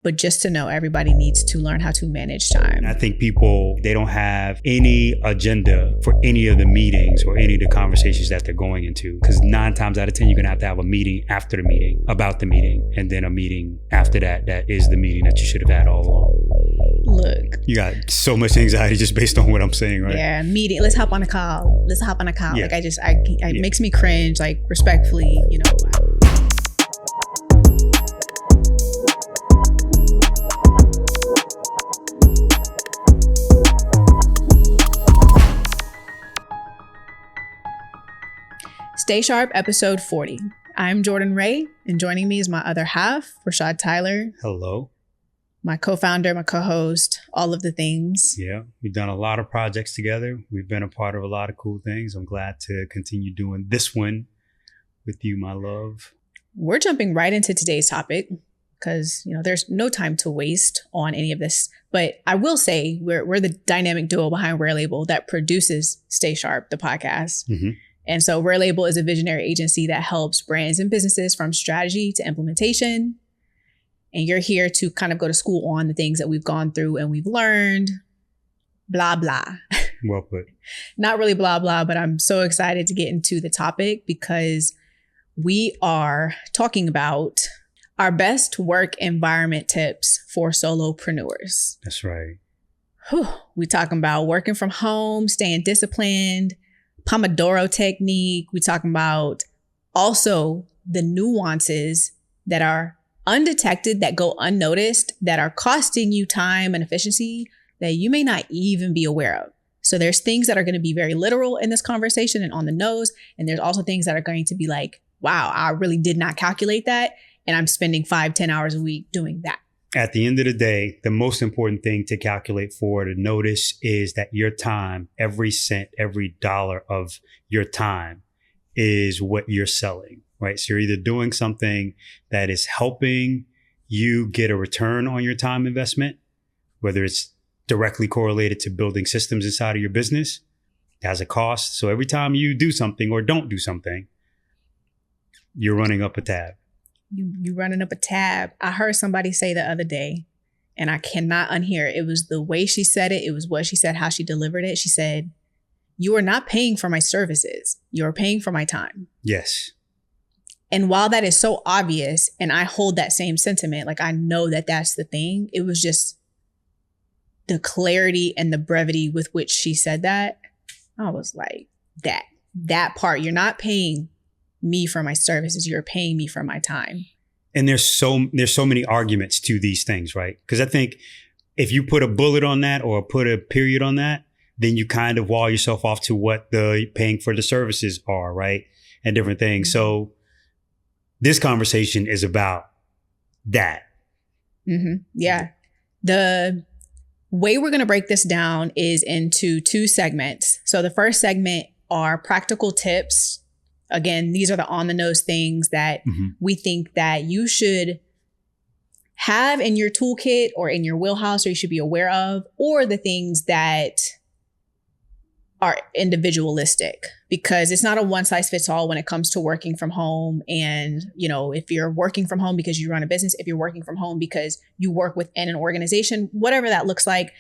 But just to know, everybody needs to learn how to manage time. I think people, they don't have any agenda for any of the meetings or any of the conversations that they're going into. Because 9 times out of 10, you're going to have a meeting after the meeting, about the meeting, and then a meeting after that is the meeting that you should have had all along. Look. You got so much anxiety just based on what I'm saying, right? Yeah, meeting. Let's hop on a call. Yeah. Like it makes me cringe, like respectfully, you know. Stay Sharp, episode 40. I'm Jordan Ray, and joining me is my other half, Rashad Tyler. Hello. My co-founder, my co-host, all of the things. Yeah, we've done a lot of projects together. We've been a part of a lot of cool things. I'm glad to continue doing this one with you, my love. We're jumping right into today's topic because, you know, there's no time to waste on any of this. But I will say we're the dynamic duo behind Raire Label that produces Stay Sharp, the podcast. Mm-hmm. And so Raire Label is a visionary agency that helps brands and businesses from strategy to implementation. And you're here to kind of go to school on the things that we've gone through and we've learned, blah, blah. Well put. Not really blah, blah, but I'm so excited to get into the topic because we are talking about our best work environment tips for solopreneurs. That's right. We talking about working from home, staying disciplined, Pomodoro technique. We talking about also the nuances that are undetected, that go unnoticed, that are costing you time and efficiency that you may not even be aware of. So there's things that are going to be very literal in this conversation and on the nose. And there's also things that are going to be like, wow, I really did not calculate that. And I'm spending 5-10 hours a week doing that. At the end of the day, the most important thing to calculate for, to notice, is that your time, every cent, every dollar of your time is what you're selling, right? So you're either doing something that is helping you get a return on your time investment, whether it's directly correlated to building systems inside of your business, it has a cost. So every time you do something or don't do something, you're running up a tab. You running up a tab. I heard somebody say the other day, and I cannot unhear it. It was the way she said it. It was what she said, how she delivered it. She said, "You are not paying for my services. You are paying for my time." Yes. And while that is so obvious, and I hold that same sentiment, like I know that that's the thing, it was just the clarity and the brevity with which she said that. I was like, that part, you're not paying me for my services, you're paying me for my time. And there's so many arguments to these things, right? Because I think if you put a bullet on that or put a period on that, then you kind of wall yourself off to what the paying for the services are, right? And different things. Mm-hmm. So this conversation is about that. Mm-hmm. Yeah. The way we're going to break this down is into 2 segments. So the first segment are practical tips. Again, these are the on-the-nose things that we think that you should have in your toolkit or in your wheelhouse, or you should be aware of, or the things that are individualistic, because it's not a one-size-fits-all when it comes to working from home. And, you know, if you're working from home because you run a business, if you're working from home because you work within an organization, whatever that looks like.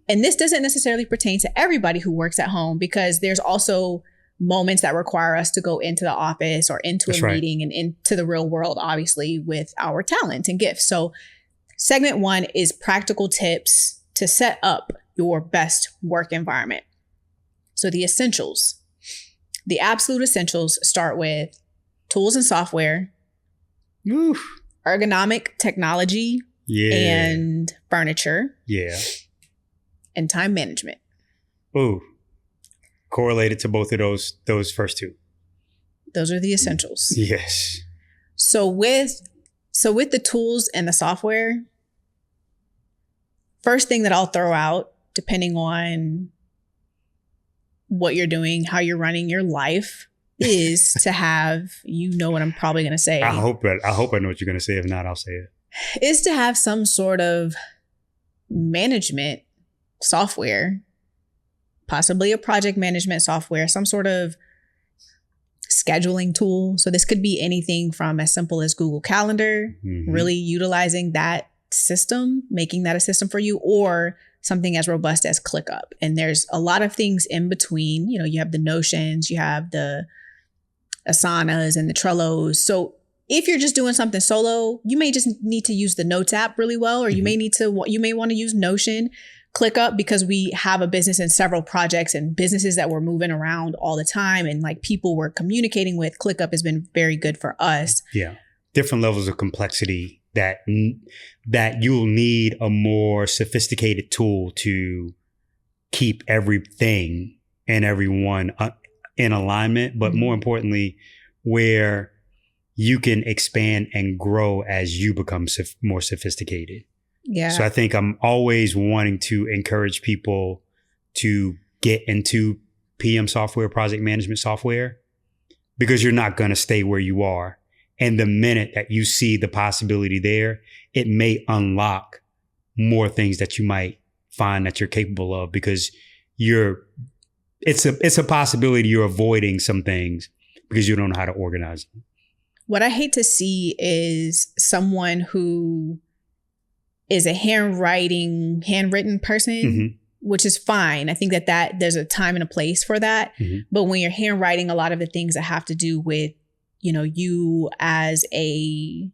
And this doesn't necessarily pertain to everybody who works at home, because there's also moments that require us to go into the office or into a meeting and into the real world, obviously, with our talent and gifts. So segment 1 is practical tips to set up your best work environment. So the essentials, the absolute essentials, start with tools and software, ergonomic technology, and furniture, and time management. Ooh. Correlated to both of those first 2. Those are the essentials. Yes. So with the tools and the software, first thing that I'll throw out, depending on what you're doing, how you're running your life, is to have, you know what I'm probably going to say. I hope I know what you're going to say. If not, I'll say it. Is to have some sort of management software, possibly a project management software, some sort of scheduling tool. So this could be anything from as simple as Google Calendar, really utilizing that system, making that a system for you, or something as robust as ClickUp. And there's a lot of things in between. You know, you have the Notions, you have the Asanas and the Trellos. So if you're just doing something solo, you may just need to use the Notes app really well, or you may want to use Notion, ClickUp, because we have a business and several projects and businesses that we're moving around all the time. And like people we're communicating with, ClickUp has been very good for us. Yeah. Different levels of complexity that you'll need a more sophisticated tool to keep everything and everyone in alignment, but more importantly, where you can expand and grow as you become more sophisticated. Yeah. So I think I'm always wanting to encourage people to get into PM software, project management software, because you're not going to stay where you are. And the minute that you see the possibility there, it may unlock more things that you might find that you're capable of, because it's a possibility you're avoiding some things because you don't know how to organize them. What I hate to see is someone who is a handwritten person, which is fine. I think that there's a time and a place for that. But when you're handwriting a lot of the things that have to do with, you know, you as a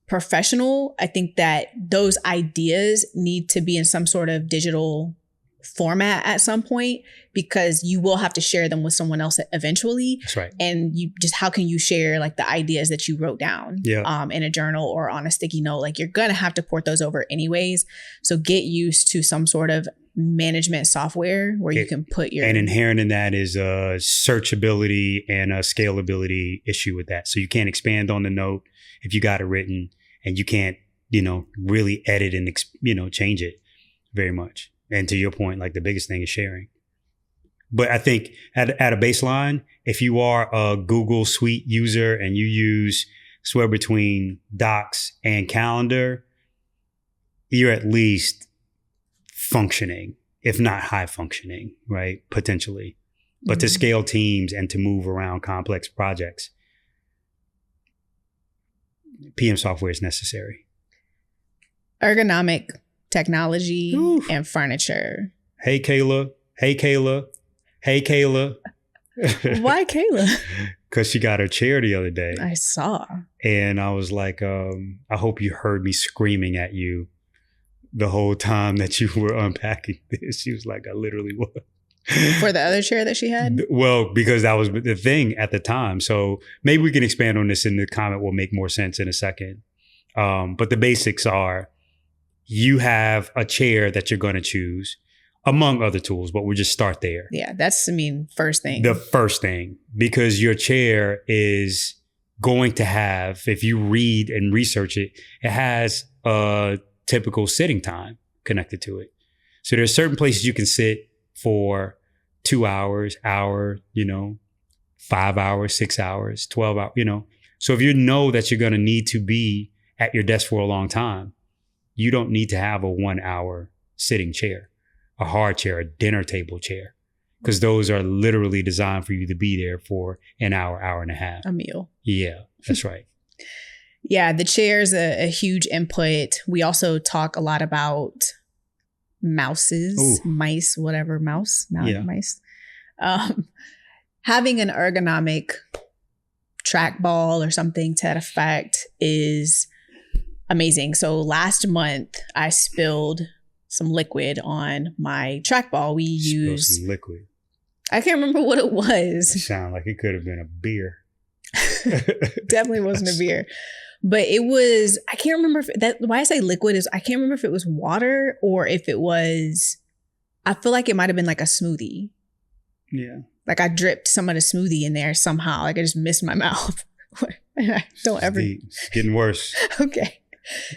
professional, I think that those ideas need to be in some sort of digital format at some point, because you will have to share them with someone else eventually. That's right. And how can you share like the ideas that you wrote down in a journal or on a sticky note? Like you're going to have to port those over anyways. So get used to some sort of management software where you can put your... And inherent in that is a searchability and a scalability issue with that. So you can't expand on the note if you got it written, and you can't, really edit and, change it very much. And to your point, like the biggest thing is sharing. But I think at a baseline, if you are a Google Suite user and you use somewhere between Docs and Calendar, you're at least functioning, if not high functioning, right? Potentially. But to scale teams and to move around complex projects, PM software is necessary. Ergonomic technology and furniture. Hey, Kayla. Hey, Kayla. Hey, Kayla. Why Kayla? Because she got her chair the other day. I saw. And I was like, I hope you heard me screaming at you the whole time that you were unpacking this. She was like, I literally was. For the other chair that she had? Well, because that was the thing at the time. So maybe we can expand on this, and the comment will make more sense in a second. But the basics are, you have a chair that you're going to choose among other tools, but we'll just start there. Yeah, that's, first thing. The first thing, because your chair is going to have, if you read and research it, it has a typical sitting time connected to it. So there's certain places you can sit for 2 hours, hour, 5 hours, 6 hours, 12 hours, So if you know that you're going to need to be at your desk for a long time, you don't need to have a 1 hour sitting chair, a hard chair, a dinner table chair, because those are literally designed for you to be there for an hour, hour and a half. A meal. Yeah, that's right. Yeah, the chair's a huge input. We also talk a lot about mice, whatever, mice. Having an ergonomic trackball or something to that effect is amazing. So last month I spilled some liquid on my trackball. We used some liquid. I can't remember what it was. It sounded like it could have been a beer. Definitely wasn't a beer. But it was, I can't remember why I say liquid is, I can't remember if it was water or if it was, I feel like it might have been like a smoothie. Yeah. Like I dripped some of the smoothie in there somehow. Like I just missed my mouth. It's getting worse. Okay.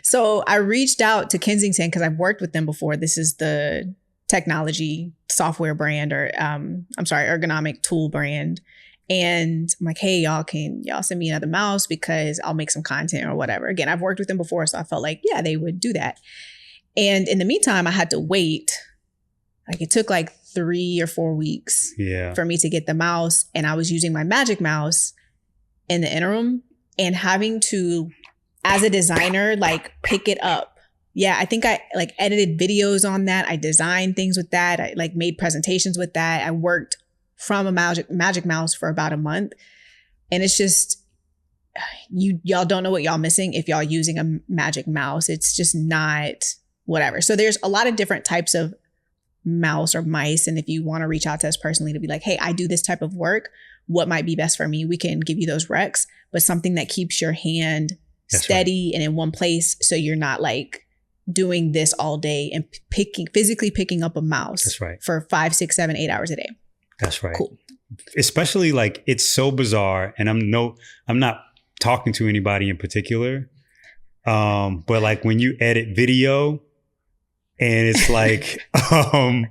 So I reached out to Kensington because I've worked with them before. This is the technology software brand ergonomic tool brand. And I'm like, hey, can y'all send me another mouse because I'll make some content or whatever. Again, I've worked with them before, so I felt like, yeah, they would do that. And in the meantime, I had to wait. Like it took like 3 or 4 weeks for me to get the mouse. And I was using my Magic Mouse in the interim and having to as a designer, like pick it up. Yeah, I think I like edited videos on that. I designed things with that. I like made presentations with that. I worked from a magic mouse for about a month. And it's just, y'all don't know what y'all missing if y'all using a magic mouse. It's just not whatever. So there's a lot of different types of mouse or mice. And if you want to reach out to us personally to be like, hey, I do this type of work, what might be best for me? We can give you those recs, but something that keeps your hand steady and in one place. So you're not like doing this all day and physically picking up a mouse for 5, 6, 7, 8 hours a day. That's right. Cool. Especially like it's so bizarre, and I'm not talking to anybody in particular, but like when you edit video and it's like on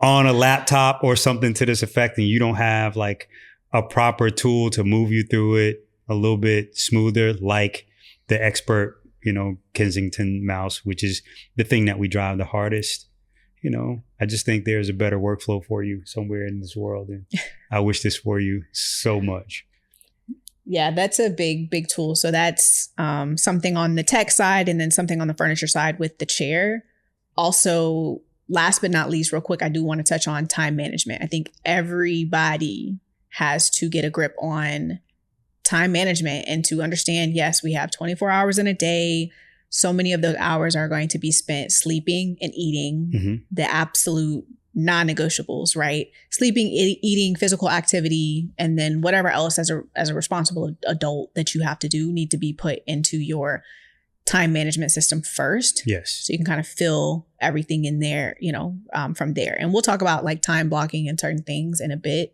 a laptop or something to this effect, and you don't have like a proper tool to move you through it a little bit smoother, like the expert, Kensington mouse, which is the thing that we drive the hardest. I just think there's a better workflow for you somewhere in this world. And I wish this for you so much. Yeah, that's a big, big tool. So that's something on the tech side and then something on the furniture side with the chair. Also, last but not least, real quick, I do want to touch on time management. I think everybody has to get a grip on time management and to understand, yes, we have 24 hours in a day. So many of those hours are going to be spent sleeping and eating, the absolute non-negotiables, right? Sleeping, eating, physical activity, and then whatever else as a responsible adult that you have to do need to be put into your time management system first. Yes. So you can kind of fill everything in there, from there. And we'll talk about like time blocking and certain things in a bit.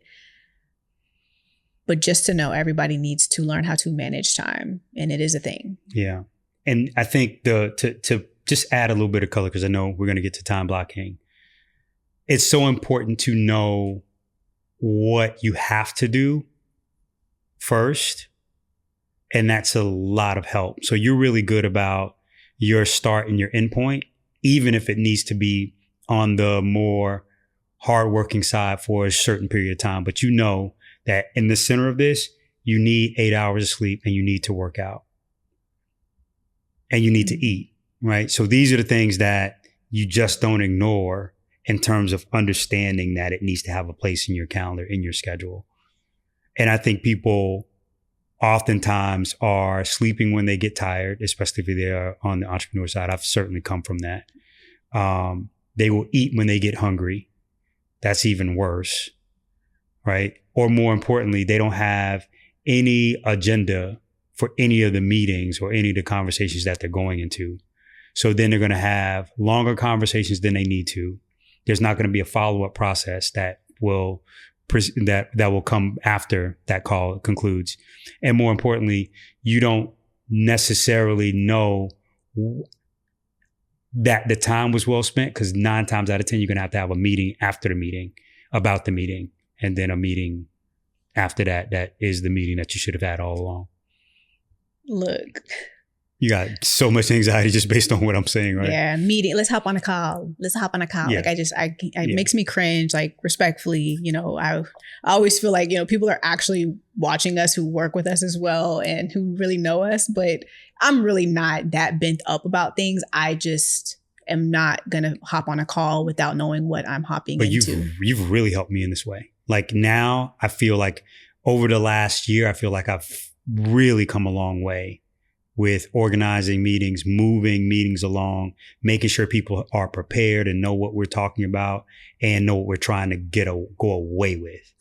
But just to know, everybody needs to learn how to manage time, and it is a thing. Yeah. And I think to just add a little bit of color, because I know we're going to get to time blocking. It's so important to know what you have to do first. And that's a lot of help. So you're really good about your start and your end point, even if it needs to be on the more hardworking side for a certain period of time. But you know that in the center of this, you need 8 hours of sleep and you need to work out. And you need to eat, right? So these are the things that you just don't ignore in terms of understanding that it needs to have a place in your calendar, in your schedule. And I think people oftentimes are sleeping when they get tired, especially if they're on the entrepreneur side. I've certainly come from that. They will eat when they get hungry. That's even worse, right? Or more importantly, they don't have any agenda for any of the meetings or any of the conversations that they're going into. So then they're going to have longer conversations than they need to. There's not going to be a follow-up process that will come after that call concludes. And more importantly, you don't necessarily know that the time was well spent, because 9 times out of 10, you're going to have a meeting after the meeting about the meeting, and then a meeting after that is the meeting that you should have had all along. Look, you got so much anxiety just based on what I'm saying, right? Yeah, meeting. Let's hop on a call. Yeah. Like it makes me cringe. Like respectfully, I always feel like people are actually watching us who work with us as well and who really know us. But I'm really not that bent up about things. I just am not gonna hop on a call without knowing what I'm hopping into. But you've really helped me in this way. Like now, I feel like over the last year, I feel like I've really come a long way with organizing meetings, moving meetings along, making sure people are prepared and know what we're talking about and know what we're trying to go away with.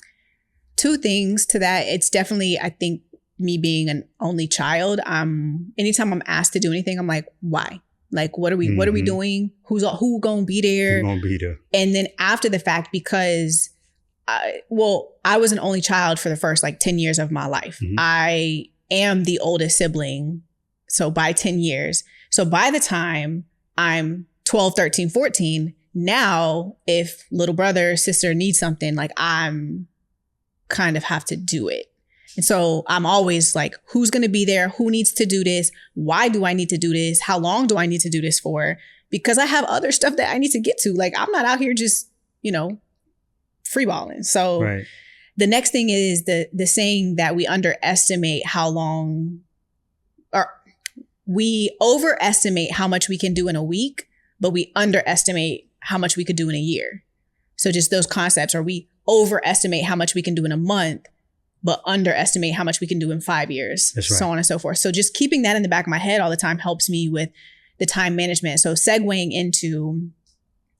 2 things to that. It's definitely, I think, me being an only child, anytime I'm asked to do anything, I'm like, why? Like, what are we doing? Who gonna be there? Who gonna be there? And then after the fact, because I was an only child for the first 10 years of my life. I am the oldest sibling. So by 10 years. So by the time I'm 12, 13, 14, now if little brother or sister needs something, I'm kind of have to do it. And so I'm always like, who's going to be there? Who needs to do this? Why do I need to do this? How long do I need to do this for? Because I have other stuff that I need to get to. I'm not out here just, freeballing. So the next thing is the saying that we underestimate how long, or we overestimate how much we can do in a week, but we underestimate how much we could do in a year. So just those concepts, or we overestimate how much we can do in a month, but underestimate how much we can do in 5 years, That's right. so on and so forth. So just keeping that in the back of my head all the time helps me with the time management. So segueing into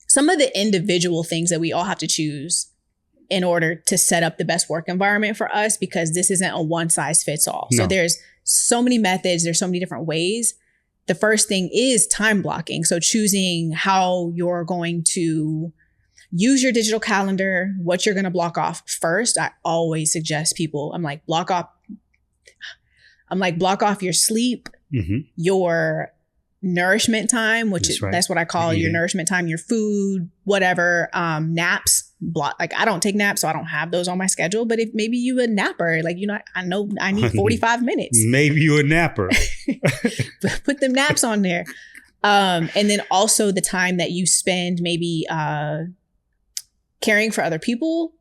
some of the individual things that we all have to choose in order to set up the best work environment for us, because this isn't a one size fits all. No. So there's so many methods, there's so many different ways. The first thing is time blocking. So choosing how you're going to use your digital calendar, what you're going to block off first. I always suggest people, I'm like, block off your sleep, your nourishment time, which is, that's what I call your nourishment time, your food, whatever, naps. Like, I don't take naps, so I don't have those on my schedule. But if maybe you a napper, like, you know, I know I need 45 minutes. Maybe you a napper. Put them naps on there. And then also the time that you spend maybe caring for other people.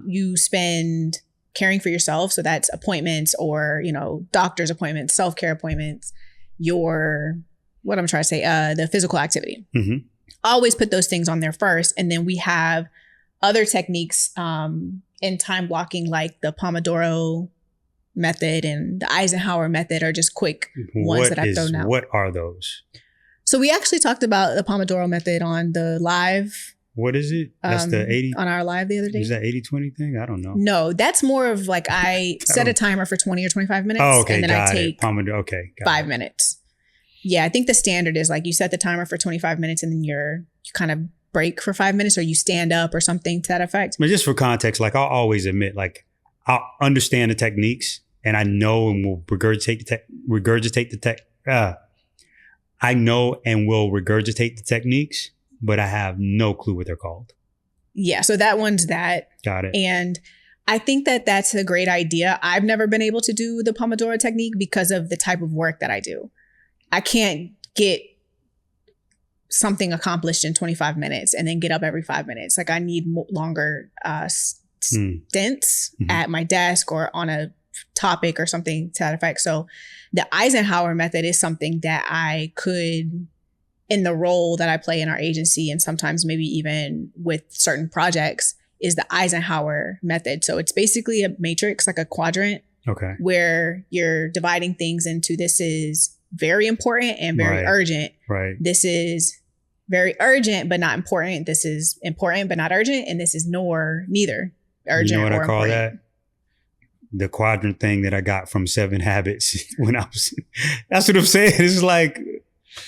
You spend caring for yourself. So that's appointments, or, you know, doctor's appointments, self-care appointments, what I'm trying to say, the physical activity. Always put those things on there first. And then we have other techniques in time blocking, like the Pomodoro method and the Eishenhower method, are just quick ones that I've thrown out. What are those? So we actually talked about the Pomodoro method on the live. What is it? That's the 80? On our live the other day. Is that 80-20 thing? I don't know. No, that's more of like, I set a timer for 20 or 25 minutes. Oh, okay. And then I take Pomodoro. Okay. 5 minutes. Yeah, I think the standard is like you set the timer for 25 minutes and then you kind of break for 5 minutes, or you stand up or something to that effect. But just for context, like, I'll always admit, like, I'll understand the techniques and I know and will regurgitate the tech. I know and will regurgitate the techniques, but I have no clue what they're called. Yeah, so that one's that. Got it. And I think that that's a great idea. I've never been able to do the Pomodoro technique because of the type of work that I do. I can't get something accomplished in 25 minutes and then get up every 5 minutes. Like, I need longer stints at my desk or on a topic or something to that effect. So the Eishenhower method is something that I could, in the role that I play in our agency, and sometimes maybe even with certain projects, is the Eishenhower method. So it's basically a matrix, like a quadrant, where you're dividing things into, this is very important and very urgent. Right. This is very urgent but not important. This is important but not urgent. And this is neither urgent. You know what I call that? The quadrant thing that I got from 7 Habits when I was. That's what I'm saying. It's like,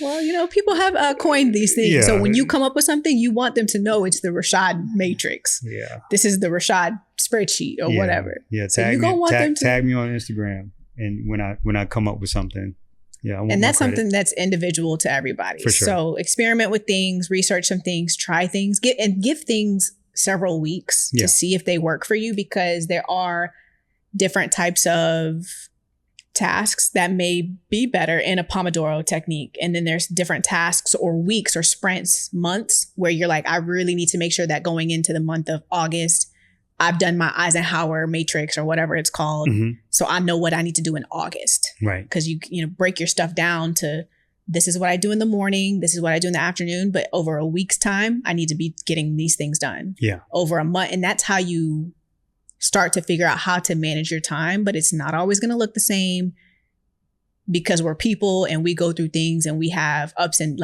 well, you know, people have coined these things. Yeah. So when you come up with something, you want them to know it's the Rashad matrix. Yeah. This is the Rashad spreadsheet or whatever. Yeah. Tag me on Instagram, and when I come up with something. Yeah. And that's something that's individual to everybody. For sure. So experiment with things, research some things, try things, give things several weeks to see if they work for you, because there are different types of tasks that may be better in a Pomodoro technique. And then there's different tasks or weeks or sprints, months, where you're like, I really need to make sure that going into the month of August, I've done my Eishenhower matrix or whatever it's called. So I know what I need to do in August. Right. Because you break your stuff down to, this is what I do in the morning, this is what I do in the afternoon, but over a week's time, I need to be getting these things done. Yeah. Over a month. And that's how you start to figure out how to manage your time, but it's not always going to look the same, because we're people and we go through things and we have ups and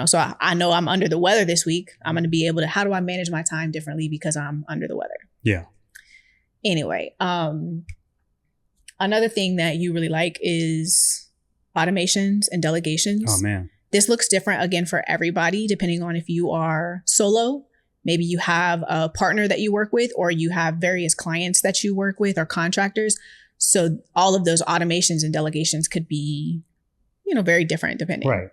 so I know I'm under the weather this week. I'm going to be able to, how do I manage my time differently because I'm under the weather? Yeah. Anyway, another thing that you really like is automations and delegations. Oh man. This looks different again for everybody, depending on if you are solo. Maybe you have a partner that you work with, or you have various clients that you work with, or contractors. So all of those automations and delegations could be, very different depending. Right.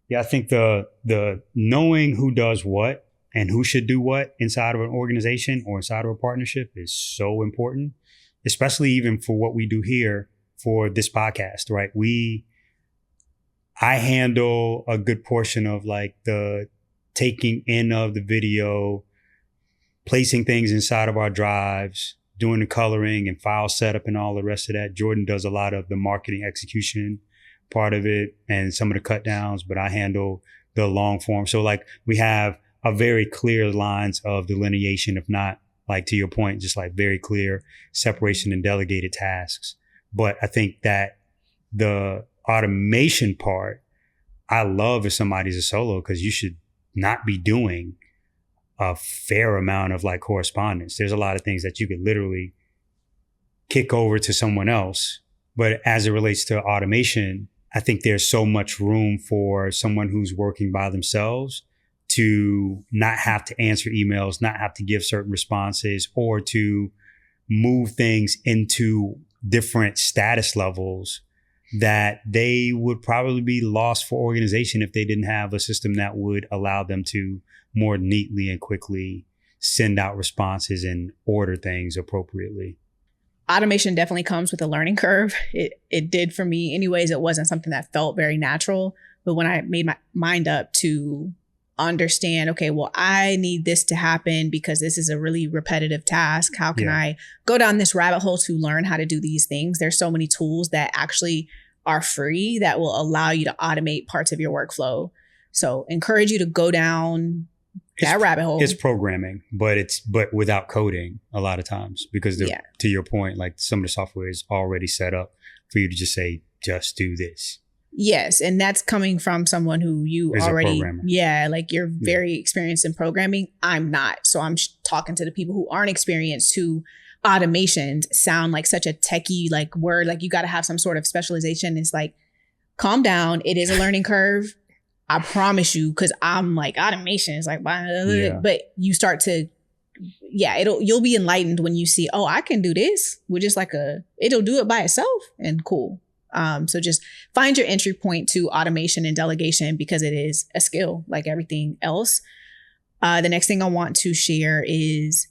Yeah, I think the knowing who does what and who should do what inside of an organization or inside of a partnership is so important, especially even for what we do here for this podcast, right? I handle a good portion of like the taking in of the video, placing things inside of our drives, doing the coloring and file setup and all the rest of that. Jordan does a lot of the marketing execution part of it and some of the cut downs, but I handle the long form. So like we have a very clear lines of delineation, if not like to your point, just like very clear separation and delegated tasks. But I think that the automation part, I love if somebody's a solo because you should not be doing a fair amount of like correspondence. There's a lot of things that you could literally kick over to someone else. But as it relates to automation, I think there's so much room for someone who's working by themselves to not have to answer emails, not have to give certain responses, or to move things into different status levels that they would probably be lost for organization if they didn't have a system that would allow them to more neatly and quickly send out responses and order things appropriately. Automation definitely comes with a learning curve. It did for me anyways. It wasn't something that felt very natural. But when I made my mind up to understand, okay, well, I need this to happen because this is a really repetitive task. How can I go down this rabbit hole to learn how to do these things? There's so many tools that actually are free that will allow you to automate parts of your workflow. So encourage you to go down that rabbit hole. It's programming, but without coding a lot of times because to your point, like some of the software is already set up for you to just say, just do this. Yes. And that's coming from someone who you Is already, a programmer. like you're very experienced in programming. I'm not. So I'm talking to the people who aren't experienced, who automations sound like such a techie like word, like you got to have some sort of specialization. It's like, calm down. It is a learning curve. I promise you, because I'm like, automation is like, but you start to, you'll be enlightened when you see, oh, I can do this with just like it'll do it by itself and cool. So just find your entry point to automation and delegation because it is a skill like everything else. The next thing I want to share is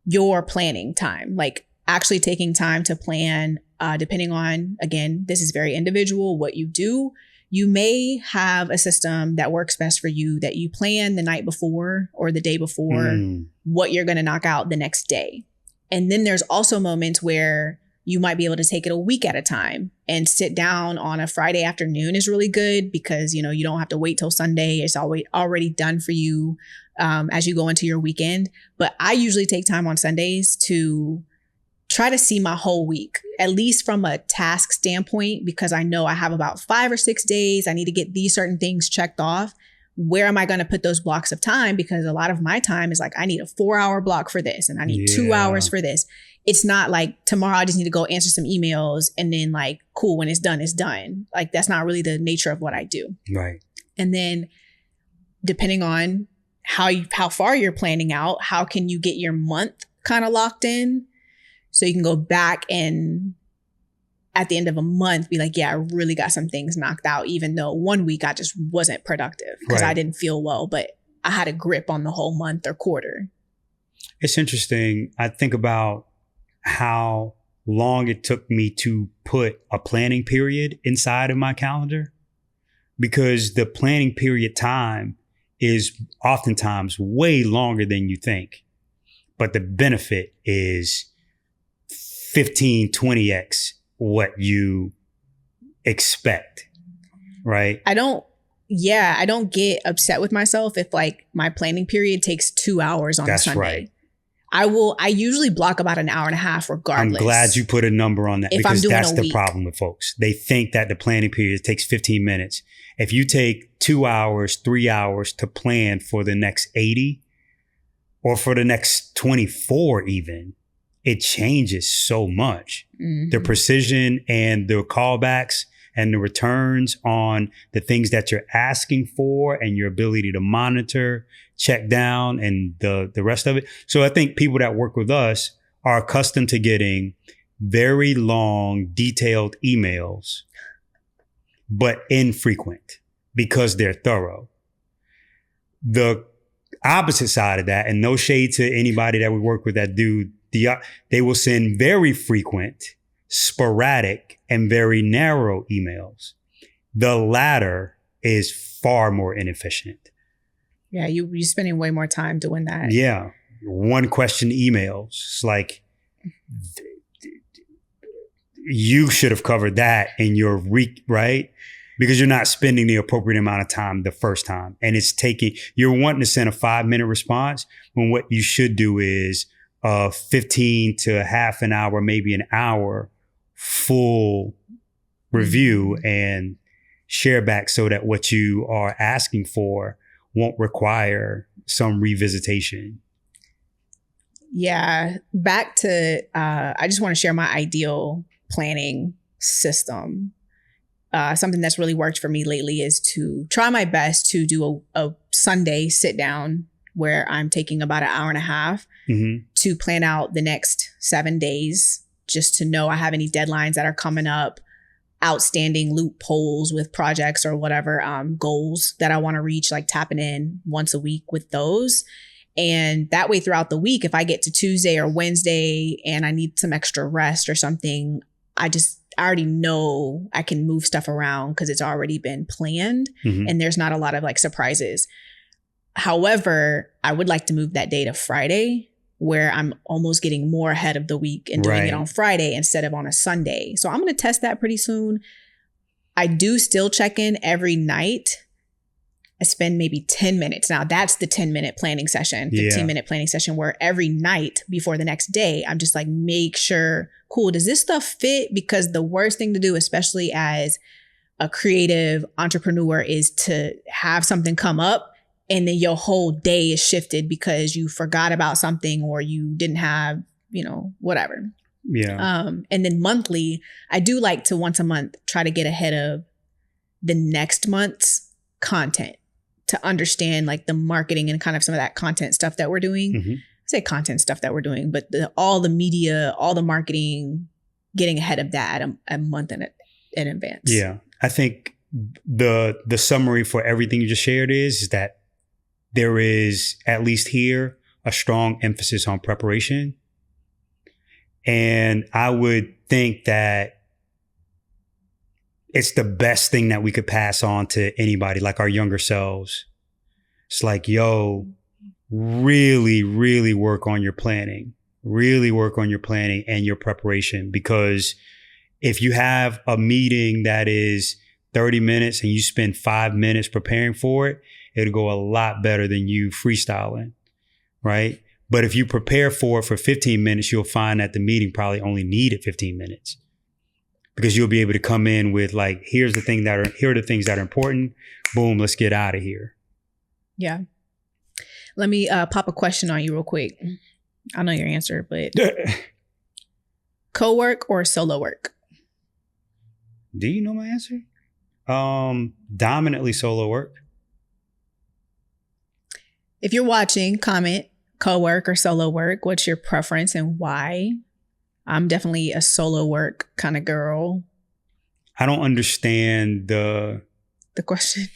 your planning time, like actually taking time to plan, depending on, again, this is very individual, what you do. You may have a system that works best for you that you plan the night before or the day before what you're going to knock out the next day. And then there's also moments where you might be able to take it a week at a time and sit down on a Friday afternoon is really good because, you don't have to wait till Sunday. It's already done for you as you go into your weekend. But I usually take time on Sundays to try to see my whole week, at least from a task standpoint, because I know I have about 5 or 6 days. I need to get these certain things checked off. Where am I going to put those blocks of time? Because a lot of my time is like, I need a 4-hour block for this and I need 2 hours for this. It's not like tomorrow I just need to go answer some emails and then like, cool, when it's done, it's done. Like that's not really the nature of what I do. Right. And then depending on how far you're planning out, how can you get your month kind of locked in? So you can go back and at the end of a month be like, I really got some things knocked out, even though one week I just wasn't productive because I didn't feel well, but I had a grip on the whole month or quarter. It's interesting. I think about how long it took me to put a planning period inside of my calendar because the planning period time is oftentimes way longer than you think. But the benefit is 15, 20x what you expect, right? I don't get upset with myself if like my planning period takes 2 hours on a Sunday. Right. I usually block about an hour and a half regardless. I'm glad you put a number on that because that's the problem with folks. They think that the planning period takes 15 minutes. If you take 2 hours, 3 hours to plan for the next 80 or for the next 24 even, it changes so much. Mm-hmm. The precision and the callbacks and the returns on the things that you're asking for and your ability to monitor, check down, and the rest of it. So I think people that work with us are accustomed to getting very long, detailed emails, but infrequent because they're thorough. The opposite side of that, and no shade to anybody that we work with that do, they will send very frequent, sporadic, and very narrow emails. The latter is far more inefficient. Yeah, you're spending way more time doing that. Yeah. One question emails. It's like, you should have covered that in your week, right? Because you're not spending the appropriate amount of time the first time. And you're wanting to send a 5-minute response when what you should do is 15 to half an hour, maybe an hour full review and share back so that what you are asking for won't require some revisitation. Yeah. Back to, I just want to share my ideal planning system. Something that's really worked for me lately is to try my best to do a Sunday sit down where I'm taking about an hour and a half to plan out the next 7 days, just to know I have any deadlines that are coming up, outstanding loopholes with projects or whatever, goals that I want to reach, like tapping in once a week with those. And that way throughout the week, if I get to Tuesday or Wednesday and I need some extra rest or something, I already know I can move stuff around because it's already been planned and there's not a lot of like surprises. However, I would like to move that day to Friday, where I'm almost getting more ahead of the week and doing it on Friday instead of on a Sunday. So I'm going to test that pretty soon. I do still check in every night. I spend maybe 10 minutes. Now that's the 10-minute planning session, 15-minute planning session, where every night before the next day, I'm just like, make sure, cool, does this stuff fit? Because the worst thing to do, especially as a creative entrepreneur, is to have something come up and then your whole day is shifted because you forgot about something or you didn't have, whatever. Yeah. And then monthly, I do like to once a month try to get ahead of the next month's content to understand like the marketing and kind of some of that content stuff that we're doing. I say content stuff that we're doing, but all the media, all the marketing, getting ahead of that a month in advance. Yeah. I think the summary for everything you just shared is that there is, at least here, a strong emphasis on preparation. And I would think that it's the best thing that we could pass on to anybody, like our younger selves. It's like, yo, really, really work on your planning. Really work on your planning and your preparation. Because if you have a meeting that is 30 minutes and you spend 5 minutes preparing for it, it'll go a lot better than you freestyling, right? But if you prepare for it for 15 minutes, you'll find that the meeting probably only needed 15 minutes. Because you'll be able to come in with like, here are the things that are important. Boom, let's get out of here. Yeah. Let me pop a question on you real quick. I know your answer, but co-work or solo work? Do you know my answer? Dominantly solo work. If you're watching, comment co-work or solo work. What's your preference and why? I'm definitely a solo work kind of girl. I don't understand the question.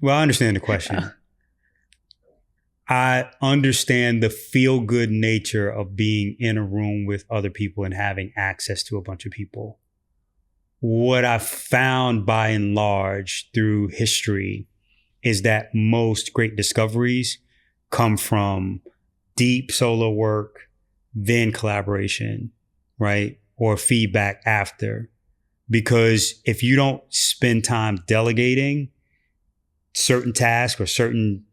Well, I understand the question. I understand the feel-good nature of being in a room with other people and having access to a bunch of people. What I've found by and large through history is that most great discoveries come from deep solo work, then collaboration, right? Or feedback after. Because if you don't spend time delegating certain tasks or certain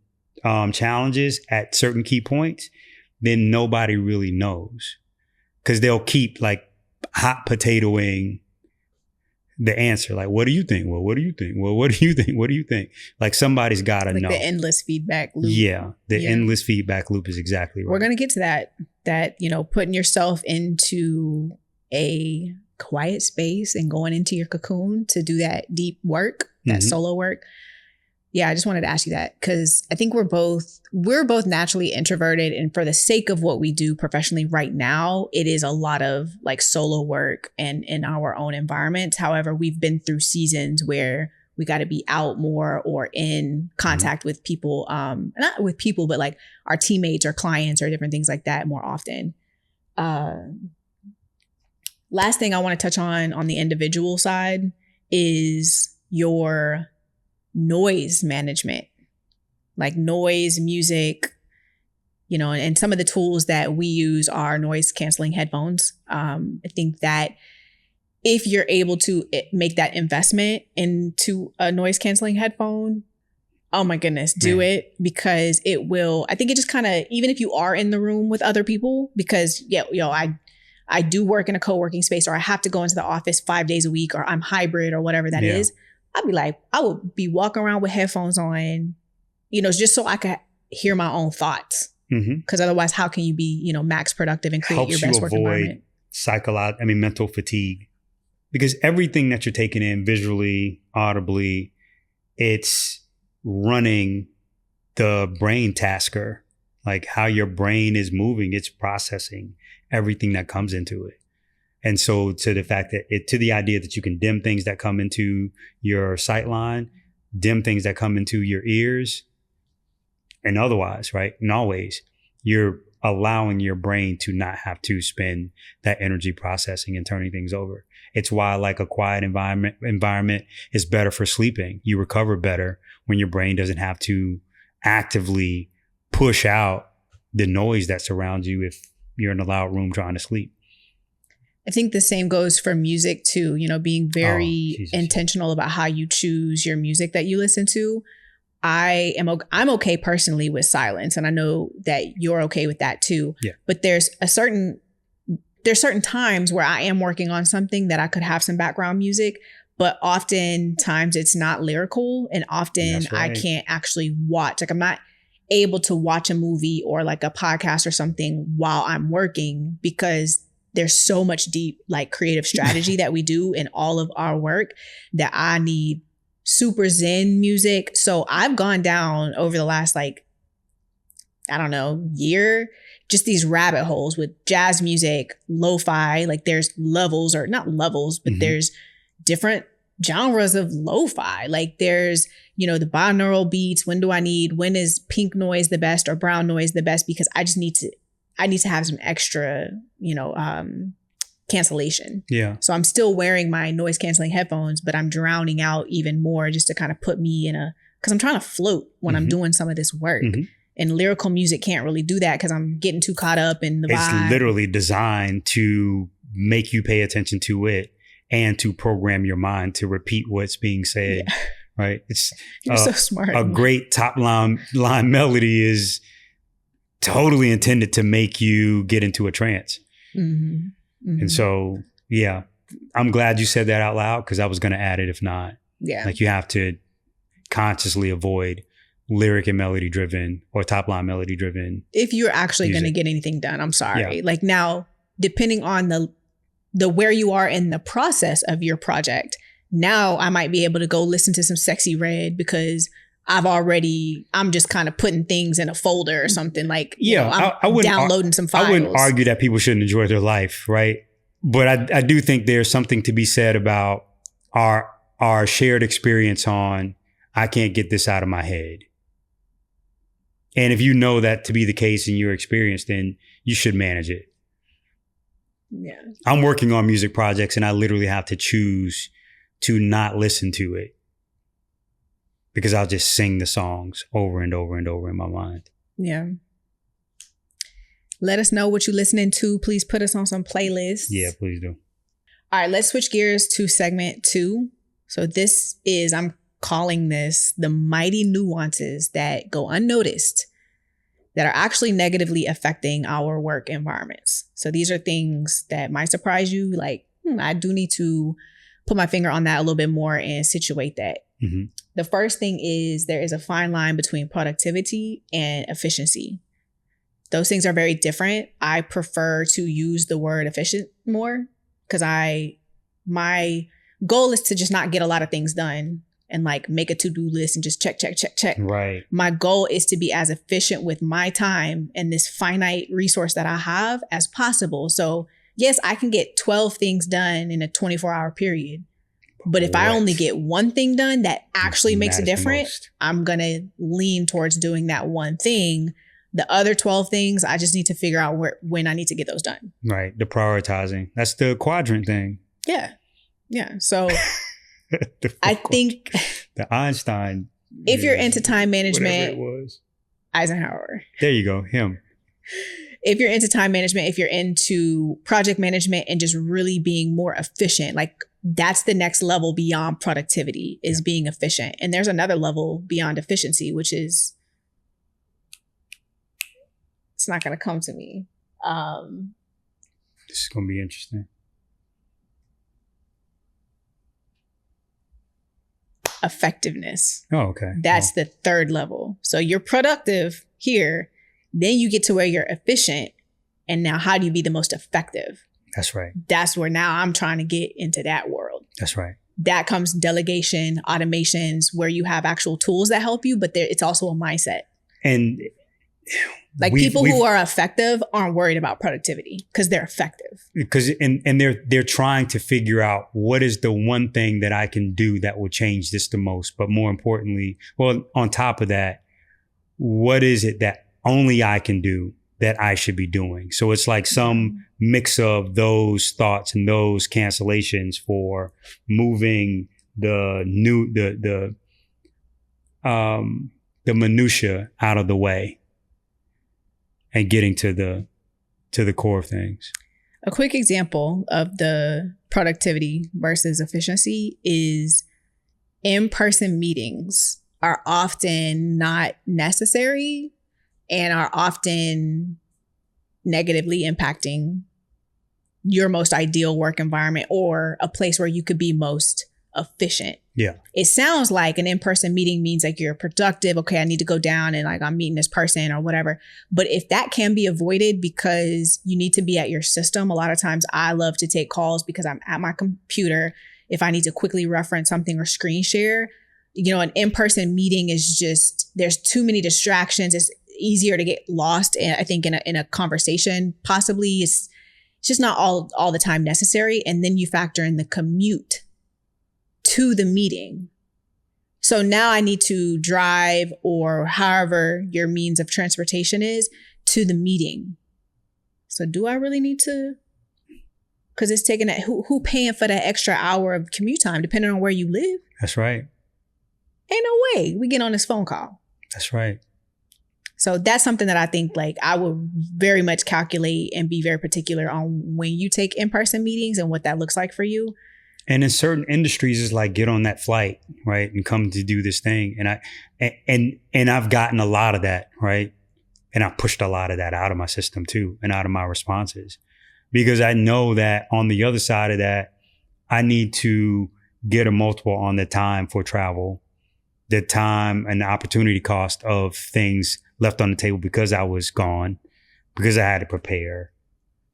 challenges at certain key points, then nobody really knows. Because they'll keep like hot potatoing the answer. Like, what do you think? Well, what do you think? Well, what do you think? What do you think? Like somebody's got to know. The endless feedback loop. Yeah. Endless feedback loop is exactly right. We're going to get to that, putting yourself into a quiet space and going into your cocoon to do that deep work, that solo work. Yeah, I just wanted to ask you that because I think we're both naturally introverted, and for the sake of what we do professionally right now, it is a lot of like solo work and in our own environments. However, we've been through seasons where we got to be out more or in contact with people, not with people, but like our teammates or clients or different things like that more often. Last thing I want to touch on the individual side is your noise management, like noise, music, and some of the tools that we use are noise canceling headphones. I think that if you're able to make that investment into a noise canceling headphone, oh my goodness, do it, because it will, I think it just kind of, even if you are in the room with other people, because I do work in a co-working space, or I have to go into the office 5 days a week, or I'm hybrid or whatever that is. I'd be like, I would be walking around with headphones on, just so I could hear my own thoughts. Because otherwise, how can you be, max productive and create your best work environment? Mental fatigue. Because everything that you're taking in visually, audibly, it's running the brain tasker, like how your brain is moving, it's processing everything that comes into it. And so to the idea that you can dim things that come into your sight line, dim things that come into your ears, and otherwise, right? And always, you're allowing your brain to not have to spend that energy processing and turning things over. It's why like a quiet environment is better for sleeping. You recover better when your brain doesn't have to actively push out the noise that surrounds you if you're in a loud room trying to sleep. I think the same goes for music too, being very intentional about how you choose your music that you listen to. I'm okay personally with silence, and I know that you're okay with that too. Yeah. But there's certain times where I am working on something that I could have some background music, but oftentimes it's not lyrical, and often I can't actually watch. Like I'm not able to watch a movie or like a podcast or something while I'm working, because there's so much deep like creative strategy that we do in all of our work that I need super zen music. So I've gone down over the last year, just these rabbit holes with jazz music, lo-fi, like there's levels, or not levels, but there's different genres of lo-fi. Like there's, the binaural beats. When is pink noise the best or brown noise the best? Because I need to have some extra, cancellation. Yeah. So I'm still wearing my noise canceling headphones, but I'm drowning out even more just to kind of put me because I'm trying to float when I'm doing some of this work. And lyrical music can't really do that because I'm getting too caught up in the vibe. It's literally designed to make you pay attention to it and to program your mind to repeat what's being said. Yeah. Right. You're so smart. A great top line melody is totally intended to make you get into a trance. And so, yeah, I'm glad you said that out loud, because I was going to add it if not. Yeah. Like you have to consciously avoid lyric and melody driven or top line melody driven. If you're actually going to get anything done, I'm sorry. Yeah. Like now, depending on the where you are in the process of your project, now I might be able to go listen to some Sexy Red because I'm just kind of putting things in a folder or something like, I'm downloading some files. I wouldn't argue that people shouldn't enjoy their life, right? But I do think there's something to be said about our shared experience on, I can't get this out of my head. And if you know that to be the case in your experience, then you should manage it. Yeah. I'm working on music projects and I literally have to choose to not listen to it, because I'll just sing the songs over and over and over in my mind. Yeah. Let us know what you're listening to. Please put us on some playlists. Yeah, please do. All right, let's switch gears to segment 2. So I'm calling this the mighty nuances that go unnoticed that are actually negatively affecting our work environments. So these are things that might surprise you. Like, I do need to put my finger on that a little bit more and situate that. The first thing is there is a fine line between productivity and efficiency. Those things are very different. I prefer to use the word efficient more because my goal is to just not get a lot of things done and like make a to-do list and just check. Right. My goal is to be as efficient with my time and this finite resource that I have as possible. So yes, I can get 12 things done in a 24-hour period. But if I only get one thing done that actually makes a difference, I'm going to lean towards doing that one thing. The other 12 things, I just need to figure out when I need to get those done. Right. The prioritizing. That's the quadrant thing. Yeah. Yeah. So I think the Einstein. If you're into time management, it was. Eishenhower. There you go. Him. if you're into time management, if you're into project management and just really being more efficient, like that's the next level beyond productivity is being efficient. And there's another level beyond efficiency, which is, it's not going to come to me. This is going to be interesting. Effectiveness. Oh, okay. That's the third level. So you're productive here. Then you get to where you're efficient. And now how do you be the most effective? That's right. That's where now I'm trying to get into that world. That's right. That comes delegation, automations, where you have actual tools that help you, but it's also a mindset. And like people who are effective aren't worried about productivity because they're effective. Because and they're trying to figure out what is the one thing that I can do that will change this the most. But more importantly, well, on top of that, what is it that only I can do that I should be doing? So it's like some mix of those thoughts and those cancellations for moving the minutia out of the way and getting to the core of things. A quick example of the productivity versus efficiency is in-person meetings are often not necessary and are often negatively impacting your most ideal work environment or a place where you could be most efficient. Yeah. It sounds like an in-person meeting means like you're productive. Okay, I need to go down and like I'm meeting this person or whatever. But if that can be avoided because you need to be at your system, a lot of times I love to take calls because I'm at my computer. If I need to quickly reference something or screen share, you know, an in-person meeting is just, there's too many distractions. It's easier to get lost. And I think in a conversation, possibly it's just not all the time necessary. And then you factor in the commute to the meeting. So now I need to drive or however your means of transportation is to the meeting. So do I really need to? Because it's taking that, who paying for that extra hour of commute time, depending on where you live? That's right. Ain't no way we get on this phone call. That's right. So that's something that I think like I would very much calculate and be very particular on when you take in-person meetings and what that looks like for you. And in certain industries, it's like get on that flight, right, and come to do this thing. And I've gotten a lot of that, right, and I pushed a lot of that out of my system too, and out of my responses, because I know that on the other side of that, I need to get a multiple on the time for travel, the time and the opportunity cost of things left on the table because I was gone, because I had to prepare.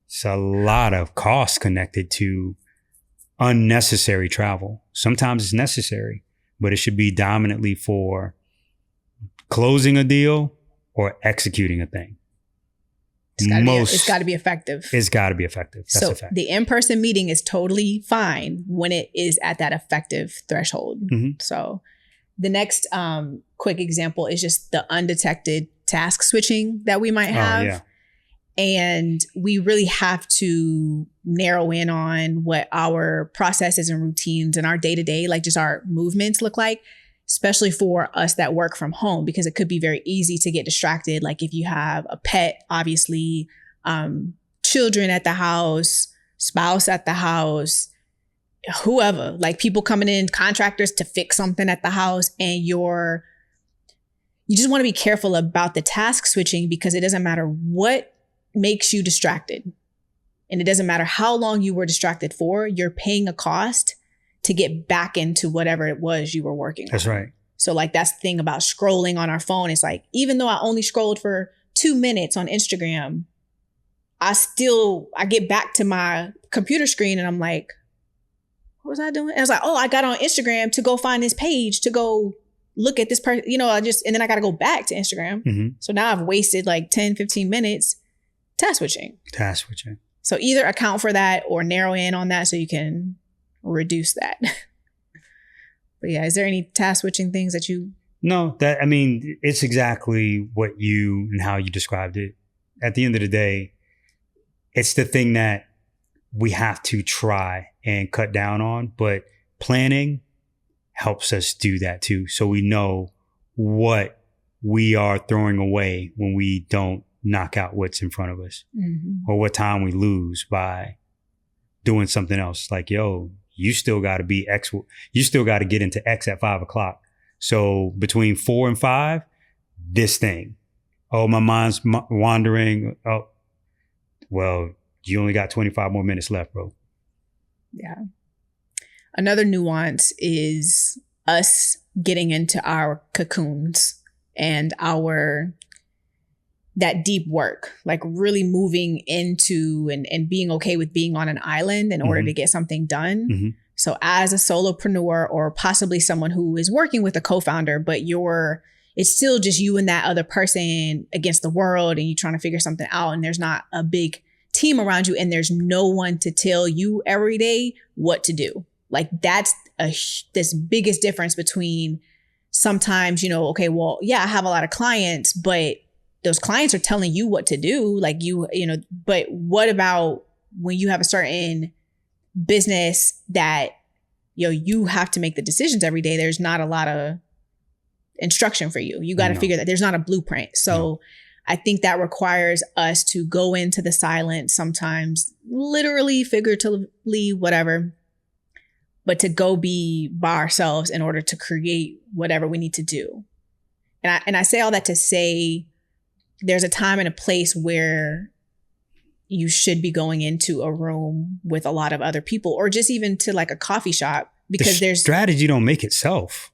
It's a lot of costs connected to unnecessary travel. Sometimes it's necessary, but it should be dominantly for closing a deal or executing a thing. It's got to be effective. It's got to be effective. That's so a fact. The in-person meeting is totally fine when it is at that effective threshold. Mm-hmm. So the next quick example is just the undetected task switching that we might have. Oh, yeah. And we really have to narrow in on what our processes and routines and our day-to-day, like just our movements look like, especially for us that work from home, because it could be very easy to get distracted. Like if you have a pet, obviously, children at the house, spouse at the house, whoever, like people coming in, contractors to fix something at the house, and you just want to be careful about the task switching because it doesn't matter what makes you distracted. And it doesn't matter how long you were distracted for, you're paying a cost to get back into whatever it was you were working on. That's right. So like that's the thing about scrolling on our phone. It's like, even though I only scrolled for 2 minutes on Instagram, I get back to my computer screen and I'm like, what was I doing? And I was like, oh, I got on Instagram to go find this page, to go look at this person, and then I got to go back to Instagram. Mm-hmm. So now I've wasted like 10, 15 minutes task switching. So either account for that or narrow in on that so you can reduce that. But yeah, is there any task switching things that you? No, it's exactly what you and how you described it. At the end of the day, it's the thing that we have to try and cut down on, but planning helps us do that too. So we know what we are throwing away when we don't knock out what's in front of us, or what time we lose by doing something else. Like, yo, you still got to be X. You still got to get into X at 5 o'clock. So between 4 and 5, this thing. Oh, my mind's wandering. Oh, well, you only got 25 more minutes left, bro. Yeah. Another nuance is us getting into our cocoons and that deep work, like really moving into and being okay with being on an island in order to get something done. So as a solopreneur, or possibly someone who is working with a co-founder, but it's still just you and that other person against the world, and you're trying to figure something out, and there's not a big team around you, and there's no one to tell you every day what to do. Like that's this biggest difference between sometimes, okay, well, yeah, I have a lot of clients, but those clients are telling you what to do. Like but what about when you have a certain business that, you have to make the decisions every day? There's not a lot of instruction for you. You got to figure that there's not a blueprint. So I think that requires us to go into the silence sometimes, literally, figuratively, whatever, but to go be by ourselves in order to create whatever we need to do. And I say all that to say there's a time and a place where you should be going into a room with a lot of other people, or just even to like a coffee shop, because there's strategy don't make itself.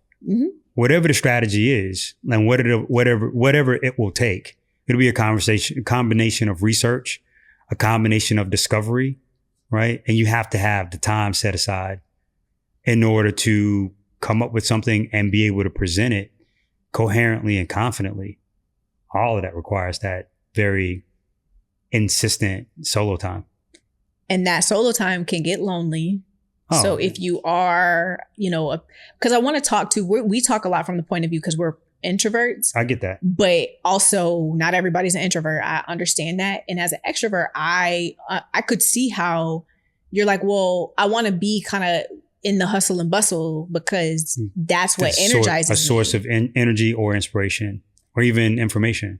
Whatever the strategy is, and whatever it will take, it'll be a combination of research, a combination of discovery, right? And you have to have the time set aside in order to come up with something and be able to present it coherently and confidently. All of that requires that very insistent solo time. And that solo time can get lonely. Oh. So if you are, because I want to talk we talk a lot from the point of view because we're introverts. I get that. But also not everybody's an introvert. I understand that. And as an extrovert, I could see how you're like, well, I want to be kind of in the hustle and bustle because that's what energizes me. A source of energy or inspiration or even information.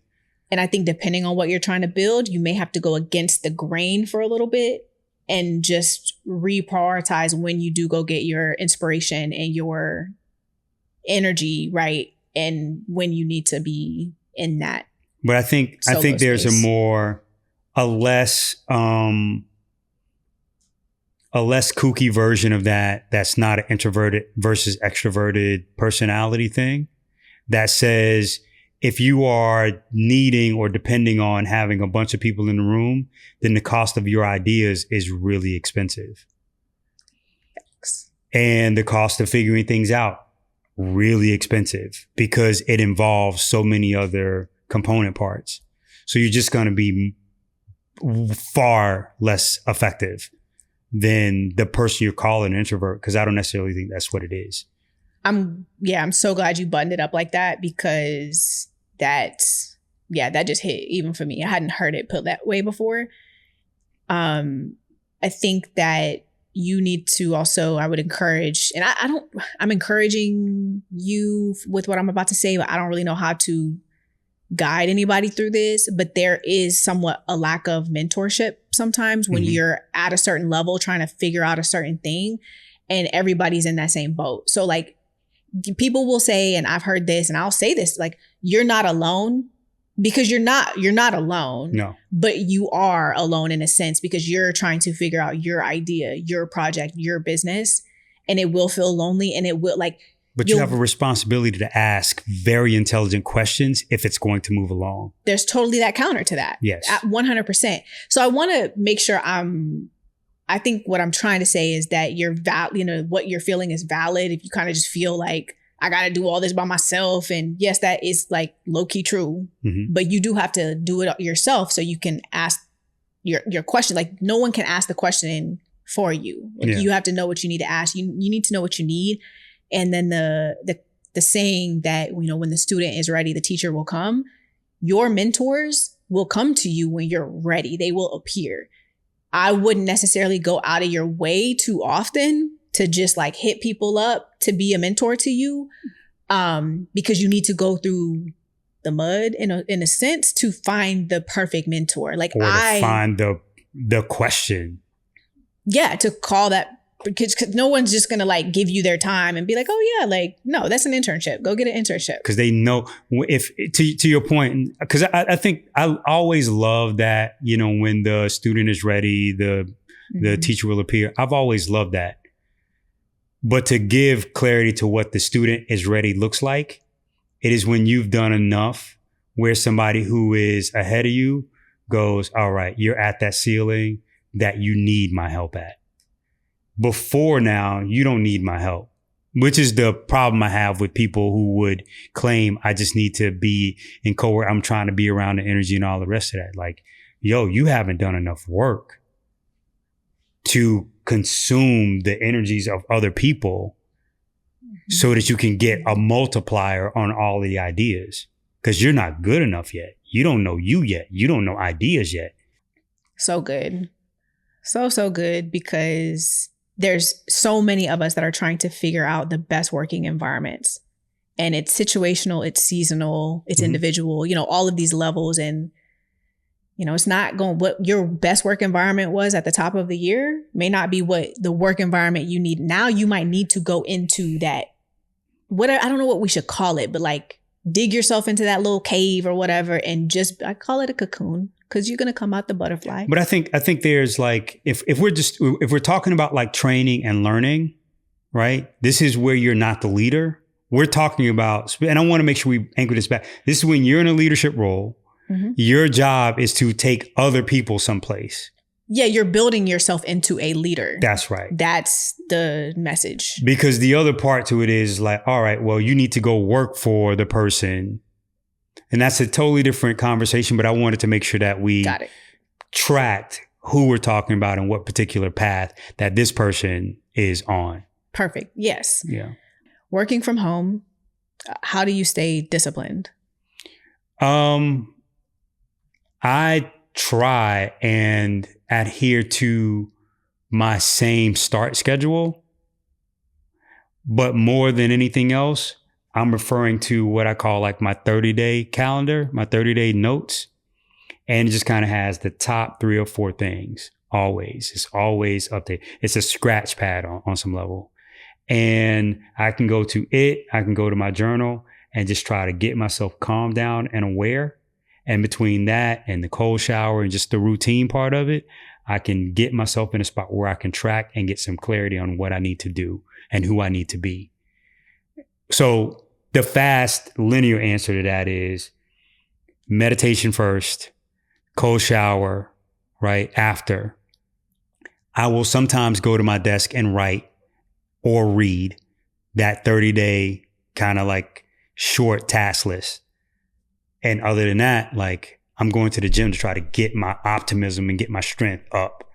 And I think depending on what you're trying to build, you may have to go against the grain for a little bit and just reprioritize when you do go get your inspiration and your energy, right? And when you need to be in that. But I think there's space. a less kooky version of that. That's not an introverted versus extroverted personality thing that says, if you are needing or depending on having a bunch of people in the room, then the cost of your ideas is really expensive. Thanks. And the cost of figuring things out, really expensive because it involves so many other component parts. So you're just going to be far less effective than the person you're calling an introvert, because I don't necessarily think that's what it is. I'm so glad you buttoned it up like that, because that just hit even for me. I hadn't heard it put that way before. I think that you need to also, I would encourage, and I'm encouraging you with what I'm about to say, but I don't really know how to guide anybody through this, but there is somewhat a lack of mentorship sometimes when you're at a certain level trying to figure out a certain thing and everybody's in that same boat. So like, people will say, and I've heard this and I'll say this, like, you're not alone, because you're not alone. No. But you are alone in a sense, because you're trying to figure out your idea, your project, your business, and it will feel lonely, and it will but you have a responsibility to ask very intelligent questions if it's going to move along. There's totally that counter to that. Yes. 100%. So I want to make sure I think what I'm trying to say is that what you're feeling is valid. If you kind of just feel like I got to do all this by myself, and yes, that is like low key true, but you do have to do it yourself so you can ask your question. Like, no one can ask the question for you. Like, you have to know what you need to ask. You need to know what you need. And then the saying that, when the student is ready, the teacher will come. Your mentors will come to you when you're ready. They will appear. I wouldn't necessarily go out of your way too often to just like hit people up to be a mentor to you, because you need to go through the mud in a sense to find the perfect mentor. Like or to find the question. Yeah, to call that, because no one's just going to like give you their time and be like, oh yeah, like, no, that's an internship. Go get an internship. Because they know, if to your point, because I think I always love that, you know, when the student is ready, the teacher will appear. I've always loved that. But to give clarity to what the student is ready looks like, it is when you've done enough where somebody who is ahead of you goes, all right, you're at that ceiling that you need my help at. Before now, you don't need my help, which is the problem I have with people who would claim I just need to be in cohort. I'm trying to be around the energy and all the rest of that. Like, yo, you haven't done enough work to consume the energies of other people so that you can get a multiplier on all the ideas, because you're not good enough yet. You don't know you yet. You don't know ideas yet. So good. So good, because there's so many of us that are trying to figure out the best working environments, and it's situational, it's seasonal, it's individual, you know, all of these levels. And, you know, it's not going, what your best work environment was at the top of the year may not be what the work environment you need. Now you might need to go into that, what, I don't know what we should call it, but like dig yourself into that little cave or whatever. And just, I call it a cocoon, because you're going to come out the butterfly. But I think there's like, if we're talking about like training and learning, right? This is where you're not the leader. We're talking about, and I want to make sure we anchor this back. This is when you're in a leadership role. Your job is to take other people someplace. Yeah, you're building yourself into a leader. That's right. That's the message. Because the other part to it is like, all right, well, you need to go work for the person. And that's a totally different conversation, but I wanted to make sure that we tracked who we're talking about and what particular path that this person is on. Perfect. Yes. Yeah. Working from home, how do you stay disciplined? I try and adhere to my same start schedule, but more than anything else, I'm referring to what I call like my 30-day calendar, my 30-day notes. And it just kind of has the top 3 or 4 things. Always. It's always updated. It's a scratch pad on some level. And I can go to it. I can go to my journal and just try to get myself calmed down and aware. And between that and the cold shower and just the routine part of it, I can get myself in a spot where I can track and get some clarity on what I need to do and who I need to be. So the fast linear answer to that is meditation first, cold shower, right after. I will sometimes go to my desk and write or read that 30-day kind of like short task list. And other than that, like I'm going to the gym to try to get my optimism and get my strength up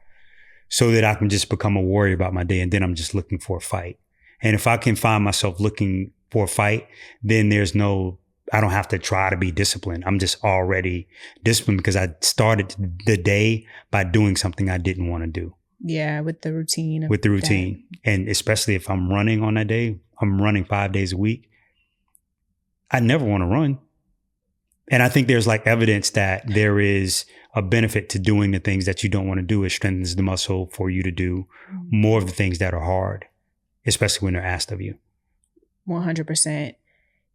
so that I can just become a warrior about my day. And then I'm just looking for a fight. And if I can find myself looking for a fight, then I don't have to try to be disciplined. I'm just already disciplined because I started the day by doing something I didn't want to do. Yeah, with the routine. And especially if I'm running on that day, I'm running 5 days a week. I never want to run. And I think there's like evidence that there is a benefit to doing the things that you don't want to do. It strengthens the muscle for you to do more of the things that are hard, especially when they're asked of you. 100%.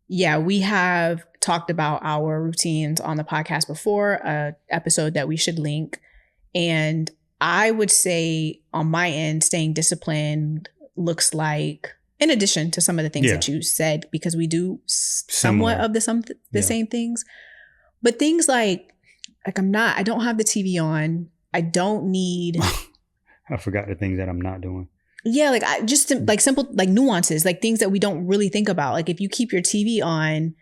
Yeah, we have talked about our routines on the podcast before, an episode that we should link. And I would say on my end, staying disciplined looks like, in addition to some of the things that you said, because we do somewhat of the same things, but things like I don't have the TV on. I don't need. I forgot the things that I'm not doing. Yeah, like like simple, like nuances, like things that we don't really think about. Like if you keep your TV on,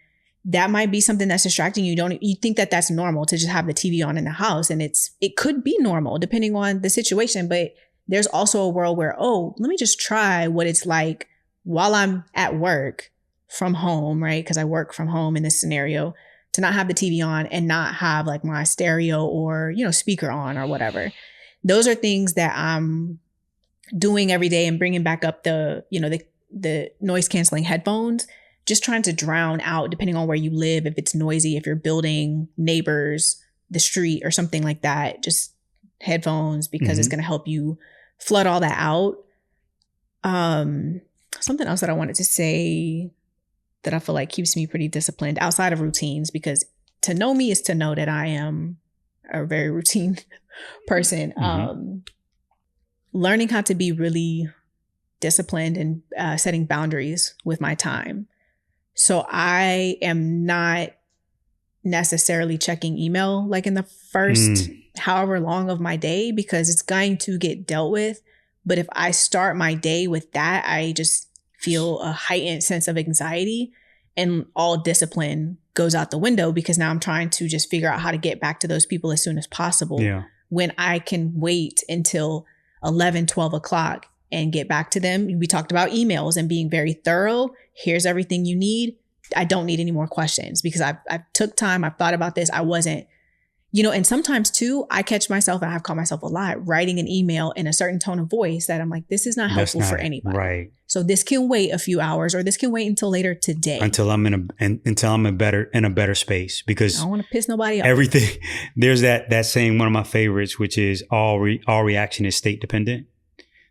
that might be something that's distracting you. You think that that's normal to just have the TV on in the house, and it could be normal depending on the situation. But there's also a world where, let me just try what it's like while I'm at work from home, right? Because I work from home in this scenario, to not have the TV on and not have like my stereo or, speaker on or whatever. Those are things that I'm doing every day and bringing back up the noise canceling headphones just trying to drown out, depending on where you live, if it's noisy, if you're building, neighbors, the street or something like that, just headphones, because it's going to help you flood all that out. Something else that I wanted to say that I feel like keeps me pretty disciplined outside of routines, because to know me is to know that I am a very routine person. Learning how to be really disciplined and setting boundaries with my time. So I am not necessarily checking email like in the first however long of my day, because it's going to get dealt with. But if I start my day with that, I just feel a heightened sense of anxiety, and all discipline goes out the window, because now I'm trying to just figure out how to get back to those people as soon as possible, when I can wait until 11, 12 o'clock and get back to them. We talked about emails and being very thorough. Here's everything you need. I don't need any more questions, because I took time. I've thought about this. I wasn't, and sometimes too, I catch myself, and I've caught myself a lot, writing an email in a certain tone of voice that I'm like, this is not helpful for anybody. Right. So this can wait a few hours, or this can wait until later today. Until I'm in a better space, because I don't want to piss nobody off. Everything, there's that saying, one of my favorites, which is all reaction is state dependent.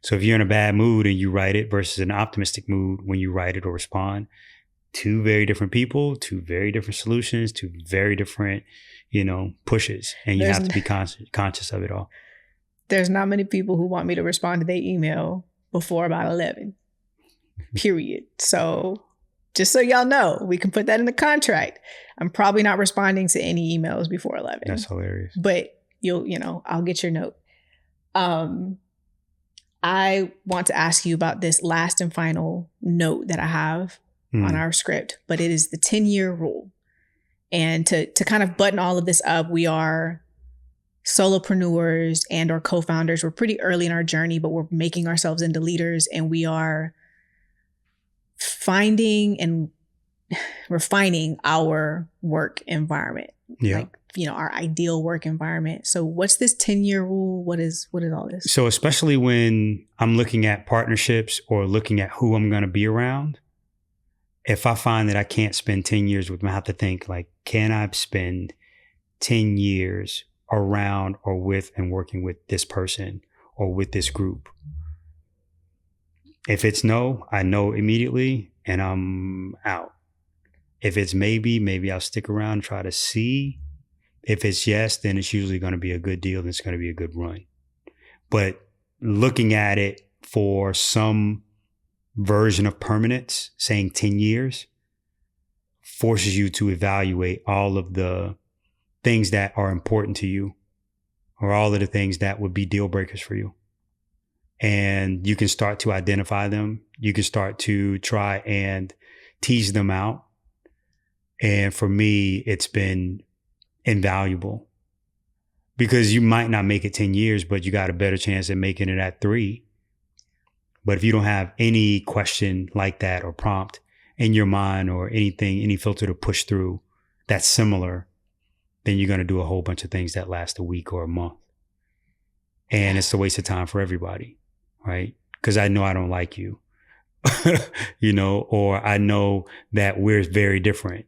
So if you're in a bad mood and you write it versus an optimistic mood when you write it or respond, two very different people, two very different solutions, two very different, pushes. And you have to be conscious of it all. There's not many people who want me to respond to their email before about 11, period. So just so y'all know, we can put that in the contract. I'm probably not responding to any emails before 11. That's hilarious. But I'll get your note. I want to ask you about this last and final note that I have on our script, but it is the 10-year rule. And to kind of button all of this up, we are solopreneurs and or co-founders. We're pretty early in our journey, but we're making ourselves into leaders, and we are finding and refining our work environment. Yeah. Our ideal work environment. So what's this 10-year rule? What is all this? So especially when I'm looking at partnerships or looking at who I'm going to be around, if I find that I can't spend 10 years with them, I have to think like, can I spend 10 years around or with and working with this person or with this group? If it's no, I know immediately and I'm out. If it's maybe I'll stick around and try to see. If it's yes, then it's usually going to be a good deal and it's going to be a good run. But looking at it for some version of permanence, saying 10 years, forces you to evaluate all of the things that are important to you, or all of the things that would be deal breakers for you. And you can start to identify them. You can start to try and tease them out. And for me, it's been invaluable, because you might not make it 10 years, but you got a better chance at making it at 3. But if you don't have any question like that or prompt in your mind or anything, any filter to push through that's similar, then you're going to do a whole bunch of things that last a week or a month. And it's a waste of time for everybody, right? Because I know I don't like you, or I know that we're very different.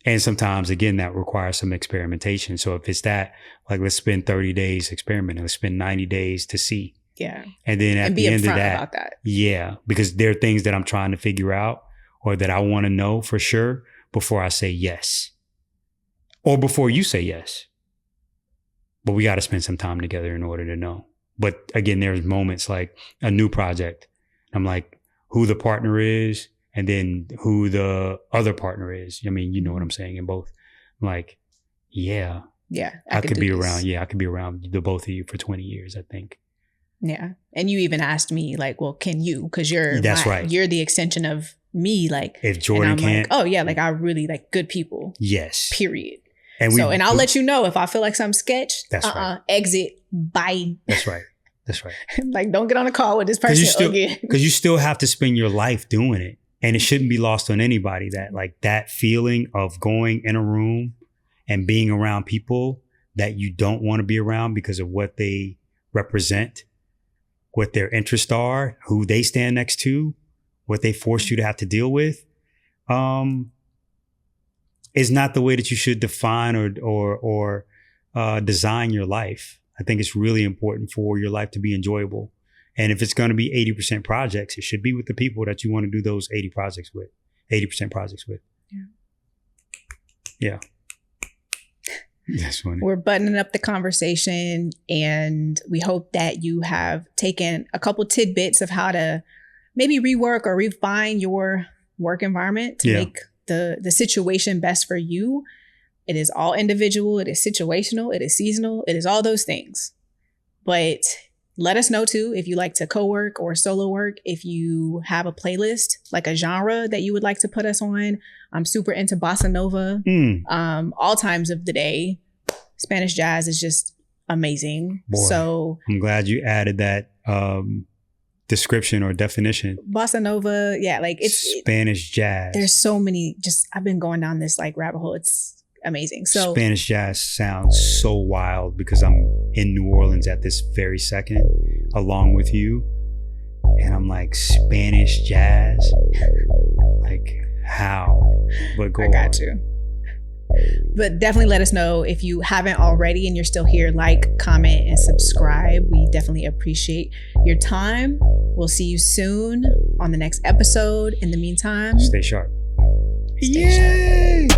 And sometimes, again, that requires some experimentation. So if it's that, like, let's spend 30 days experimenting, let's spend 90 days to see. Yeah. And then at the end of that, about that. Yeah, because there are things that I'm trying to figure out or that I want to know for sure before I say yes, or before you say yes. But we got to spend some time together in order to know. But again, there's moments like a new project. I'm like, who the partner is, and then who the other partner is. I mean, you know what I'm saying in both. I'm like, yeah. Yeah. I could be around. Yeah, I could be around the both of you for 20 years, I think. Yeah. And you even asked me like, well, can you? Because you're the extension of me. Like, if Jordan can't. Like, oh yeah, like I really like good people. Yes. Period. And I'll let you know if I feel like some sketch. That's right. Exit. Bye. That's right. That's right. Like, don't get on a call with this person again. Because you still have to spend your life doing it. And it shouldn't be lost on anybody that like that feeling of going in a room and being around people that you don't want to be around because of what they represent, what their interests are, who they stand next to, what they force you to have to deal with. is not the way that you should define or design your life. I think it's really important for your life to be enjoyable. And if it's going to be 80% projects, it should be with the people that you want to do those 80% projects with. Yeah. That's funny. We're buttoning up the conversation, and we hope that you have taken a couple tidbits of how to maybe rework or refine your work environment to make the situation best for you. It is all individual. It is situational. It is seasonal. It is all those things. But let us know too if you like to co-work or solo work. If you have a playlist, like a genre that you would like to put us on. I'm super into bossa nova. All times of the day. Spanish jazz is just amazing. Boy, so I'm glad you added that description or definition. Bossa nova, yeah, like it's Spanish jazz. There's so many. I've been going down this like rabbit hole. It's amazing. So Spanish jazz sounds so wild because I'm in New Orleans at this very second, along with you, and I'm like, Spanish jazz, like how? But go I got on. you. But definitely let us know if you haven't already and you're still here. Like, comment, and subscribe. We definitely appreciate your time. We'll see you soon on the next episode. In the meantime, stay sharp. Stay sharp.